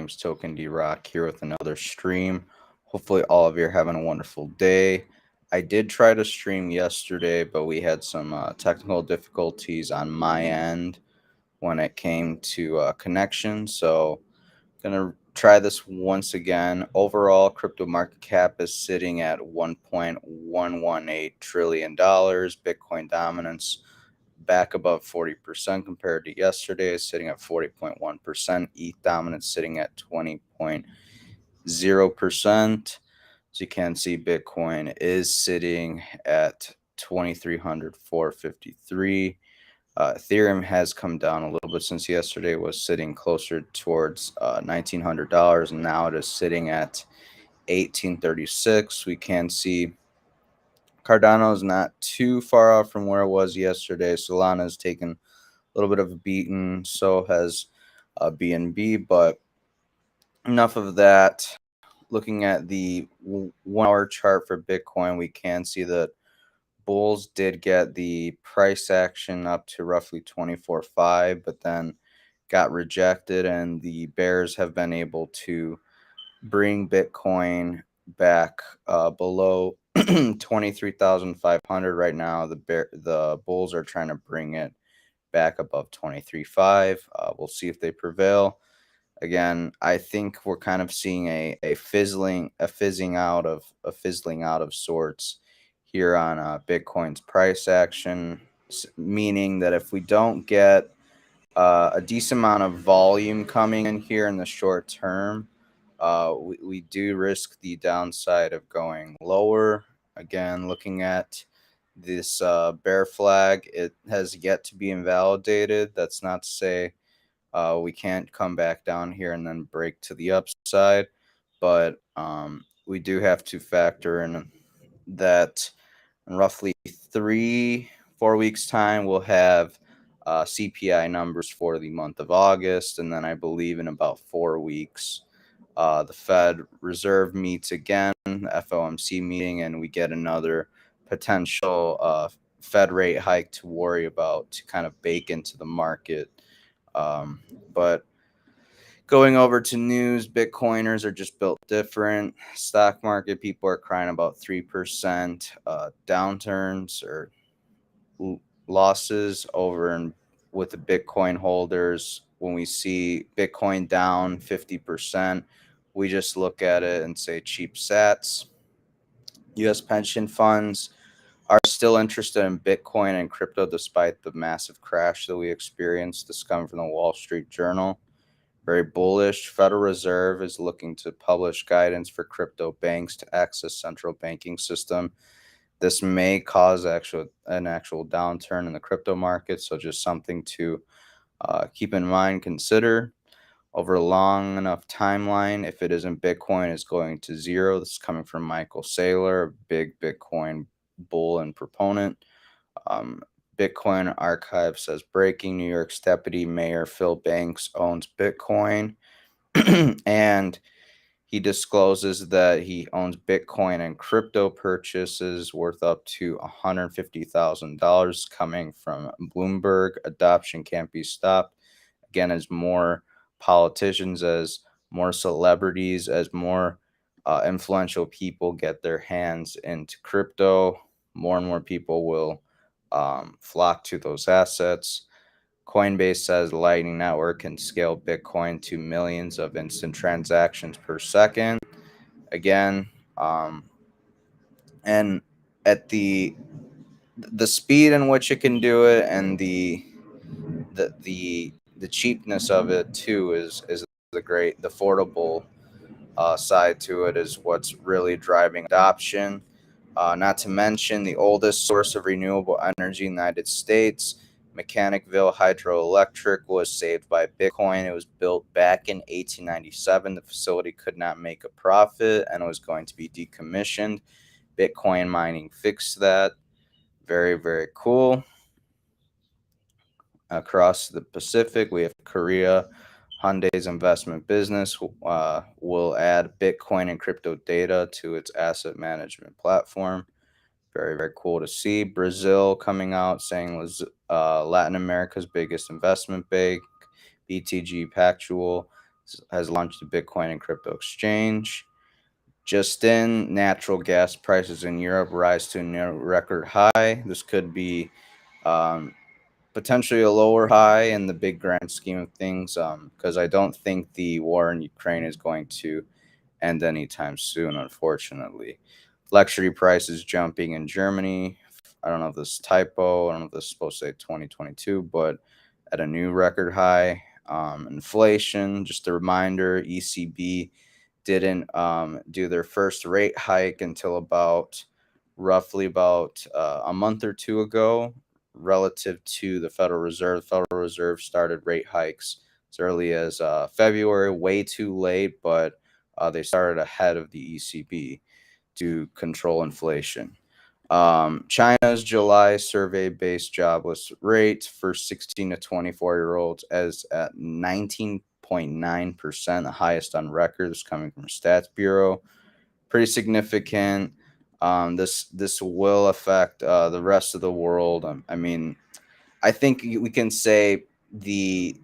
name's Token D Rock here with another stream. Hopefully, all of you are having a wonderful day. I did try to stream yesterday, but we had some technical difficulties on my end when it came to connection. So, gonna try this once again. Overall, crypto market cap is sitting at $1.118 trillion. Bitcoin dominance back above 40% compared to yesterday, is sitting at 40.1%. ETH dominance sitting at 20.0%. As you can see, Bitcoin is sitting at 2,300,453. Ethereum has come down a little bit since yesterday. It was sitting closer towards $1,900, and now it is sitting at 1,836. We can see Cardano is not too far off from where it was yesterday. Solana has taken a little bit of a beating. So has BNB, but enough of that. Looking at the 1 hour chart for Bitcoin, we can see that bulls did get the price action up to roughly 24.5, but then got rejected, and the bears have been able to bring Bitcoin back below 23,500 right now. The bulls are trying to bring it back above 23.5. We'll see if they prevail. Again, I think we're kind of seeing a fizzling out of sorts here on Bitcoin's price action, meaning that if we don't get a decent amount of volume coming in here in the short term, we do risk the downside of going lower. Again, looking at this bear flag, it has yet to be invalidated. That's not to say we can't come back down here and then break to the upside, but we do have to factor in that in roughly 3-4 weeks time we'll have CPI numbers for the month of August, and then I believe in about 4 weeks the Fed Reserve meets again, the FOMC meeting, and we get another potential Fed rate hike to worry about, to kind of bake into the market. But going over to news, Bitcoiners are just built different. Stock market, people are crying about 3% downturns or losses over and with the Bitcoin holders. When we see Bitcoin down 50%, we just look at it and say cheap sats. U.S. pension funds are still interested in Bitcoin and crypto despite the massive crash that we experienced. This comes from the Wall Street Journal. Very bullish. Federal Reserve is looking to publish guidance for crypto banks to access central banking system. This may cause an actual downturn in the crypto market, so just something to keep in mind, consider. Over a long enough timeline, if it isn't Bitcoin, it's going to zero. This is coming from Michael Saylor, a big Bitcoin bull and proponent. Bitcoin Archive says, breaking: New York's Deputy Mayor Phil Banks owns Bitcoin. And he discloses that he owns Bitcoin and crypto purchases worth up to $150,000 coming from Bloomberg. Adoption can't be stopped. Again, as more politicians, as more celebrities, as more influential people get their hands into crypto, more and more people will flock to those assets. Coinbase says Lightning Network can scale Bitcoin to millions of instant transactions per second. Again, and at the speed in which it can do it, and the cheapness of it too is the affordable side to it is what's really driving adoption. Not to mention the oldest source of renewable energy in the United States, Mechanicville Hydroelectric, was saved by Bitcoin. It was built back in 1897. The facility could not make a profit and was going to be decommissioned. Bitcoin mining fixed that. Very, very cool. Across the Pacific, we have Korea. Hyundai's investment business will add Bitcoin and crypto data to its asset management platform. Very, very cool to see. Brazil coming out saying Latin America's biggest investment bank, BTG Pactual, has launched a Bitcoin and crypto exchange. Just in, natural gas prices in Europe rise to a new record high. This could be um, potentially a lower high in the big grand scheme of things, because I don't think the war in Ukraine is going to end anytime soon, unfortunately. Luxury prices jumping in Germany. I don't know if this is typo. I don't know if this is supposed to say 2022, but at a new record high. Inflation, just a reminder, ECB didn't do their first rate hike until roughly about a month or two ago relative to the Federal Reserve. The Federal Reserve started rate hikes as early as February, way too late, but they started ahead of the ECB to control inflation. China's July survey-based jobless rate for 16 to 24-year-olds is at 19.9%, the highest on record. This is coming from Stats Bureau. Pretty significant. This will affect the rest of the world. I mean, I think we can say the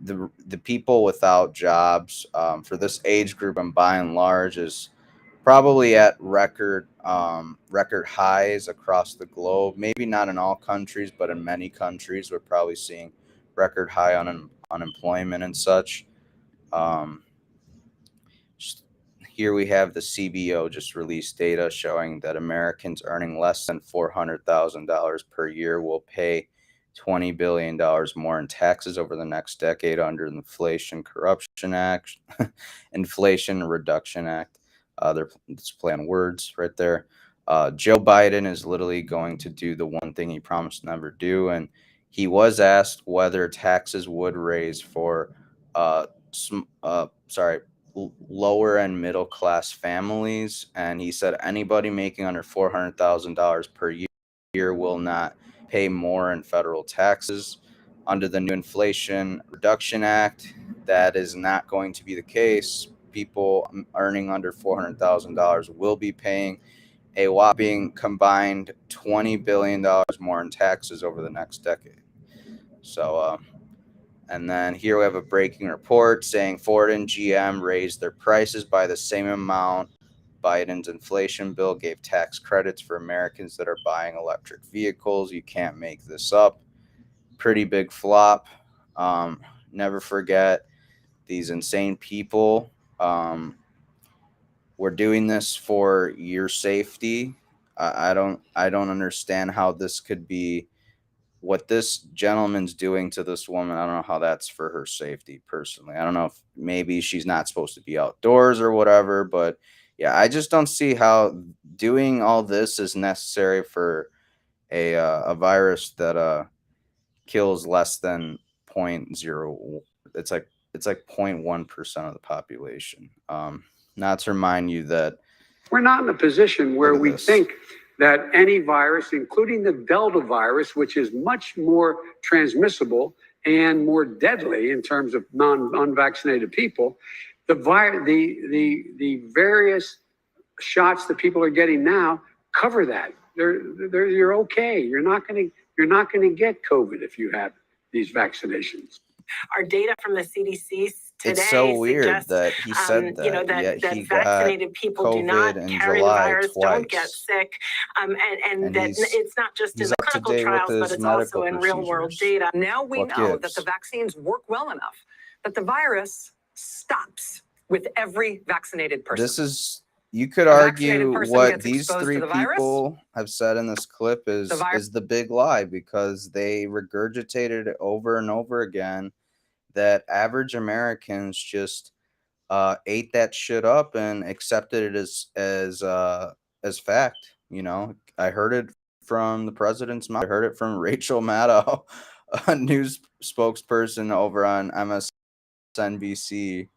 people without jobs for this age group, and by and large, is probably at record highs across the globe. Maybe not in all countries, but in many countries, we're probably seeing record high unemployment and such. Um, just, here we have the CBO just released data showing that Americans earning less than $400,000 per year will pay $20 billion more in taxes over the next decade under the Inflation Corruption Act, Inflation Reduction Act. Let's play on words right there. Joe Biden is literally going to do the one thing he promised to never do, and he was asked whether taxes would raise for lower and middle class families, and he said anybody making under $400,000 per year will not pay more in federal taxes. Under the new Inflation Reduction Act, that is not going to be the case. People earning under $400,000 will be paying a whopping combined $20 billion more in taxes over the next decade. So, and then here we have a breaking report saying Ford and GM raised their prices by the same amount. Biden's inflation bill gave tax credits for Americans that are buying electric vehicles. You can't make this up. Pretty big flop. Never forget these insane people. We're doing this for your safety. I don't understand how this could be what this gentleman's doing to this woman. I don't know how that's for her safety personally. I don't know if maybe she's not supposed to be outdoors or whatever, but yeah, I just don't see how doing all this is necessary for a virus that kills less than point zero. It's like 0.1% of the population. Not to remind you that we're not in a position where we think that any virus, including the Delta virus, which is much more transmissible and more deadly in terms of unvaccinated people, the various shots that people are getting now cover that. You're okay. You're not going to get COVID if you have these vaccinations. Our data from the CDC today it's so weird that he said that. That he vaccinated people do not carry the virus, twice. Don't get sick, and that it's not just in the clinical trials, but it's also in real-world data. Now we know that the vaccines work well enough that the virus stops with every vaccinated person. You could argue what these three people have said in this clip is the big lie, because they regurgitated it over and over again that average Americans just ate that shit up and accepted it as fact. You know, I heard it from the president's mouth. I heard it from Rachel Maddow, a news spokesperson over on MSNBC.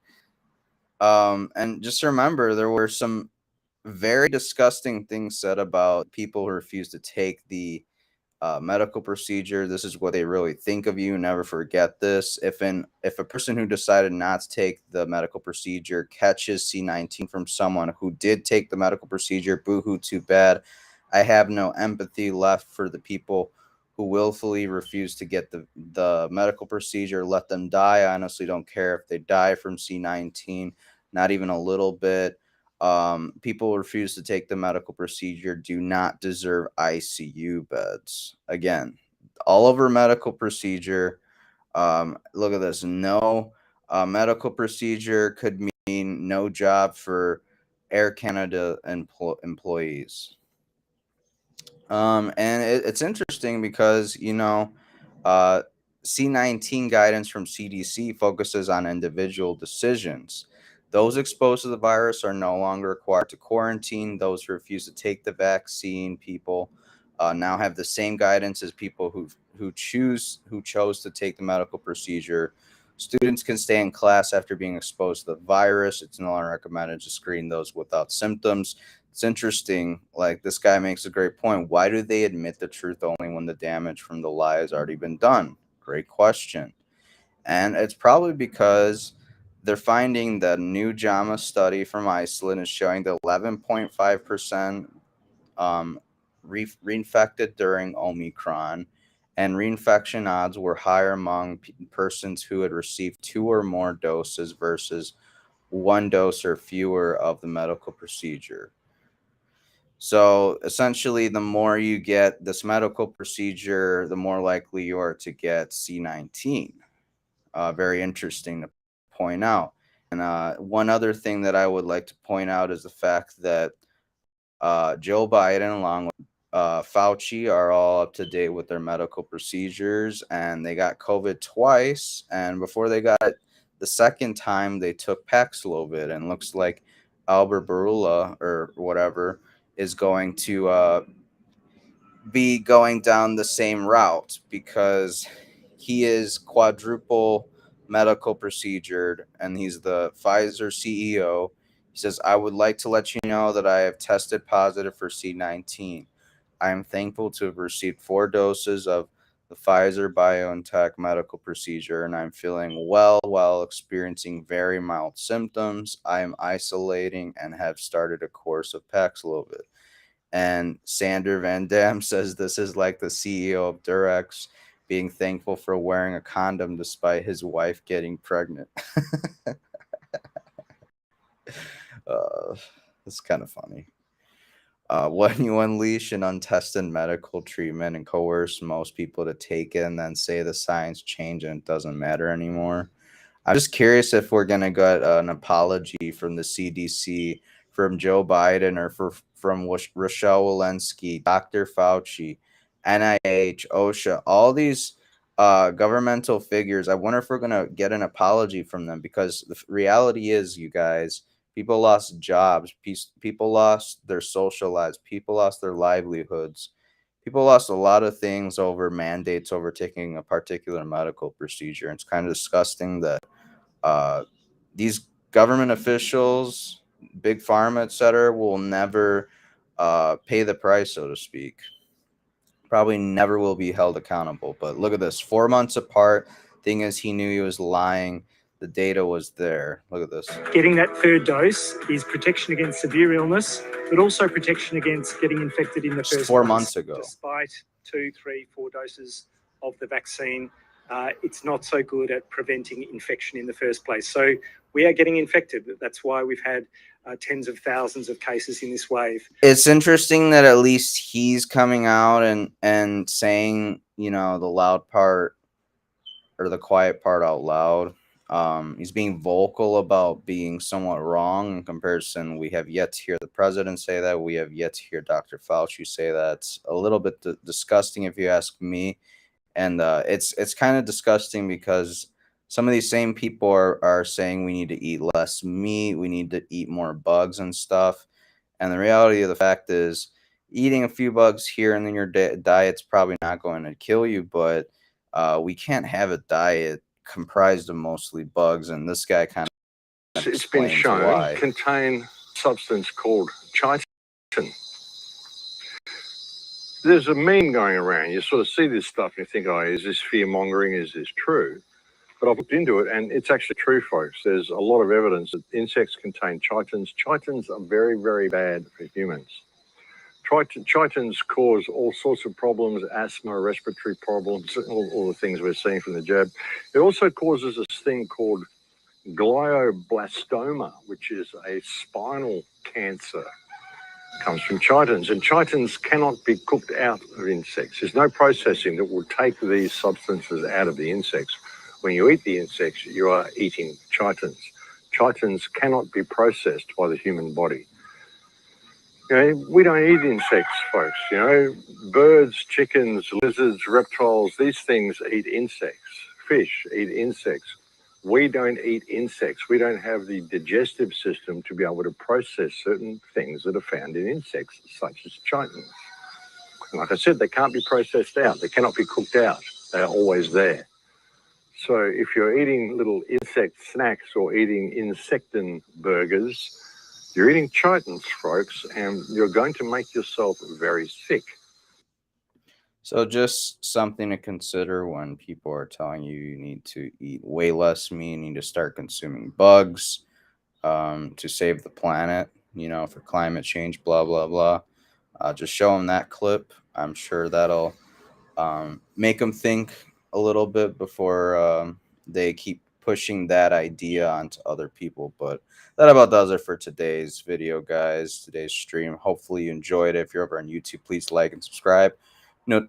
And just remember, there were some very disgusting things said about people who refuse to take the medical procedure. This is what they really think of you. Never forget this. If a person who decided not to take the medical procedure catches C19 from someone who did take the medical procedure, boo-hoo, too bad. I have no empathy left for the people who willfully refuse to get the medical procedure, let them die. I honestly don't care if they die from C19, not even a little bit. People who refuse to take the medical procedure do not deserve ICU beds. Again, all over medical procedure. Look at this. No medical procedure could mean no job for Air Canada employees. And it's interesting because, C19 guidance from CDC focuses on individual decisions. Those exposed to the virus are no longer required to quarantine. Those who refuse to take the vaccine, people now have the same guidance as people who chose to take the medical procedure. Students can stay in class after being exposed to the virus. It's no longer recommended to screen those without symptoms. It's interesting. Like, this guy makes a great point. Why do they admit the truth only when the damage from the lie has already been done? Great question. And it's probably because they're finding that a new JAMA study from Iceland is showing that 11.5% reinfected during Omicron, and reinfection odds were higher among persons who had received 2 or more doses versus 1 dose or fewer of the medical procedure. So essentially, the more you get this medical procedure, the more likely you are to get C19. Very interesting to point out. And one other thing that I would like to point out is the fact that Joe Biden, along with Fauci, are all up to date with their medical procedures, and they got COVID twice. And before they got it the second time, they took Paxlovid, and looks like Albert Bourla or whatever is going to be going down the same route, because he is quadruple medical procedured and he's the Pfizer CEO. He says, "I would like to let you know that I have tested positive for C19. I am thankful to have received 4 doses of the Pfizer BioNTech medical procedure, and I'm feeling well while experiencing very mild symptoms. I am isolating and have started a course of Paxlovid." And Sander Van Dam says this is like the CEO of Durex being thankful for wearing a condom despite his wife getting pregnant. It's kind of funny. When you unleash an untested medical treatment and coerce most people to take it and then say the science changed and it doesn't matter anymore. I'm just curious if we're going to get an apology from the CDC, from Joe Biden, or from Rochelle Walensky, Dr. Fauci, NIH, OSHA, all these governmental figures. I wonder if we're going to get an apology from them, because the reality is, you guys, people lost jobs, people lost their social lives, people lost their livelihoods. People lost a lot of things over mandates over taking a particular medical procedure. It's kind of disgusting that these government officials, big pharma, etc., will never pay the price, so to speak. Probably never will be held accountable. But look at this, 4 months apart. Thing is, he knew he was lying. The data was there. Look at this. Getting that 3rd dose is protection against severe illness, but also protection against getting infected in the first 4 place. months ago. Despite 2, 3, 4 doses of the vaccine, it's not so good at preventing infection in the first place. So we are getting infected. That's why we've had tens of thousands of cases in this wave. It's interesting that at least he's coming out and saying, the loud part or the quiet part out loud. He's being vocal about being somewhat wrong in comparison. We have yet to hear the president say that. We have yet to hear Dr. Fauci say that. It's a little bit disgusting, if you ask me. And it's kind of disgusting because some of these same people are saying we need to eat less meat, we need to eat more bugs and stuff. And the reality of the fact is, eating a few bugs here and then your diet's probably not going to kill you, but we can't have a diet comprised of mostly bugs. And this guy kind of it's been shown why. Contain substance called chitin. There's a meme going around. You sort of see this stuff and you think, oh, is this fear mongering? Is this true? But I've looked into it and it's actually true, folks. There's a lot of evidence that insects contain chitins. Chitins are very, very bad for humans. Chitons cause all sorts of problems, asthma, respiratory problems, all the things we're seeing from the jab. It also causes this thing called glioblastoma, which is a spinal cancer. It comes from chitons, and chitons cannot be cooked out of insects. There's no processing that will take these substances out of the insects. When you eat the insects, you are eating chitons. Chitons cannot be processed by the human body. You know, we don't eat insects, folks. You know, birds, chickens, lizards, reptiles, these things eat insects. Fish eat insects. We don't eat insects. We don't have the digestive system to be able to process certain things that are found in insects, such as chitons. Like I said, they can't be processed out. They cannot be cooked out. They are always there. So if you're eating little insect snacks or eating insectin burgers, you're eating chitons, folks, and you're going to make yourself very sick. So just something to consider when people are telling you you need to eat way less meat, you need to start consuming bugs to save the planet, you know, for climate change, blah, blah, blah. Just show them that clip. I'm sure that'll make them think a little bit before they keep pushing that idea onto other people. But that about does it for today's video, guys, today's stream. Hopefully you enjoyed it. If you're over on YouTube, please like and subscribe.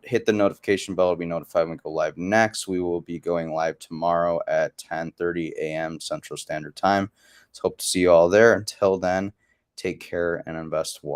Hit the notification bell to be notified when we go live next. We will be going live tomorrow at 10:30 a.m. Central Standard Time. So hope to see you all there. Until then, take care and invest wisely.